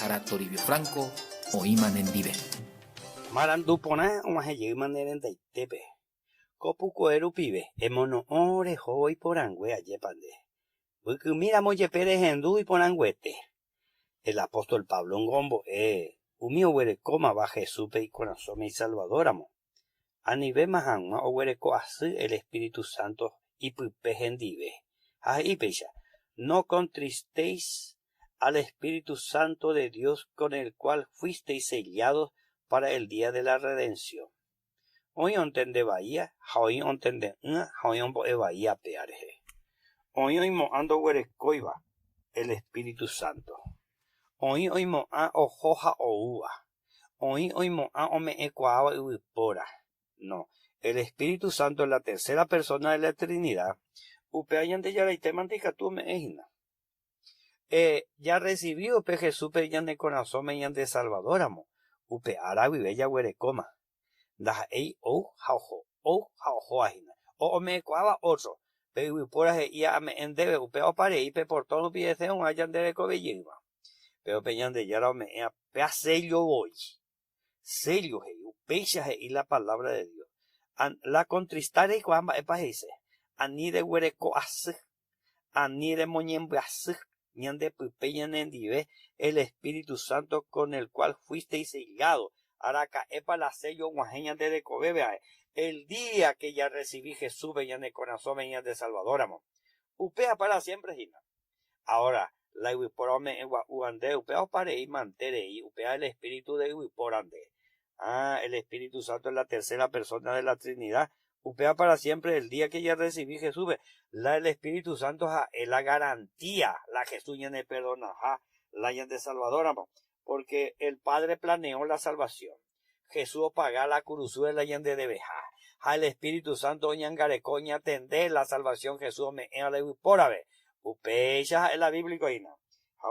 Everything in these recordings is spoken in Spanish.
Jara Toribio Franco, Oiman en Dive. Marandupona omaheyiman erendaitepe. Kopukoeru pibe, emono ore hoy porangüe ayepande. Mira moyepere hendu y porangüete. El apóstol Pablo Ngombo, umio huerecoma va Jesús y corazón y salvadoramo. Anive mahanma o huereco así el Espíritu Santo y pupejendive. Ahí pecha, no contristéis al Espíritu Santo de Dios con el cual fuisteis sellados para el día de la redención. Hoy ontende bahía, hoy ontende hoy omboe bahía peareje. Hoy mo ando huerecoiba el Espíritu Santo. Hoy mo a ojoja o uva. Hoy mo a ome ecuaba y upora. No, el Espíritu Santo es la tercera persona de la Trinidad. Upeayan de yaraite mantica tú me ejina. Ya recibió pe Jesús pe yan de corazón me yan de salvadoramo. Upeara vive huerecoma. Da ei o jaujo ajina. O me ecuaba otro. Pe upora he ia me endebe upeo pare y pe por todo piece un hayan de cobellima. Pero peñan de yara me ea pe sello voy. Sello he upecha he y la palabra de Dios. La contristare cuamba epajese. Ani de huereco así. Ani de moñembe así. Ñan de pupeñan en dive el Espíritu Santo con el cual fuisteis sellados. Araca epa la sello guajeñan de cobebe. El día que ya recibí Jesús veñan de corazón veñan de salvadoramo. Upea para siempre, Gina. Ahora, la iwiporame en uande, upea para y mantere y upea el Espíritu de iwiporande. El Espíritu Santo es la tercera persona de la Trinidad. Upea para siempre el día que ya recibí Jesús. El Espíritu Santo es la garantía. La Jesús ya ne perdona. La ya de salvadoramo. Porque el Padre planeó la salvación. Jesús paga la cruz de la yande de beja. El Espíritu Santo ñangarecoña atender la salvación Jesús me por ave. Upecha en la Biblia coina.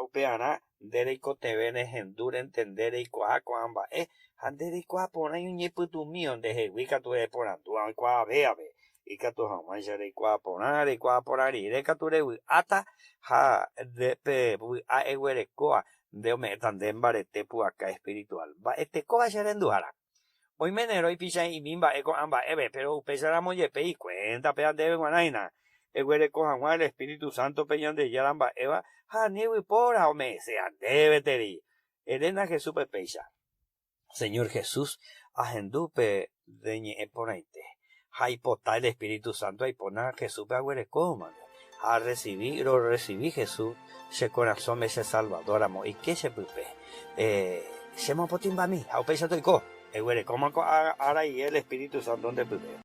Upeana derecho te venes endure entender y coa coamba. Ande y coa pona y un yeputu mío de jewica tu de porantu a coa vea ve. Y que tu jamás ya de coa ponar y coa ponar y de que tu de ata de pe a eguerecoa. De me tanden barete pu acá espiritual. Va coa ya enduara. Hoy menero y picha y mimba eco amba pero upechara moyepe y cuenta pean de guanaina. El el Espíritu Santo peñan de yaramba eva ni pora o me sean debe teri. Elena Jesús pepecha. Señor Jesús agendupe deñe eponaite. Haipota el Espíritu Santo aipona Jesús pe agüerecoma. A recibir o recibí Jesús se corazón me se salvador amo y que se pupe. Se mo potimba mi, a upecha toico. Como ahora y el Espíritu Santo donde pupe.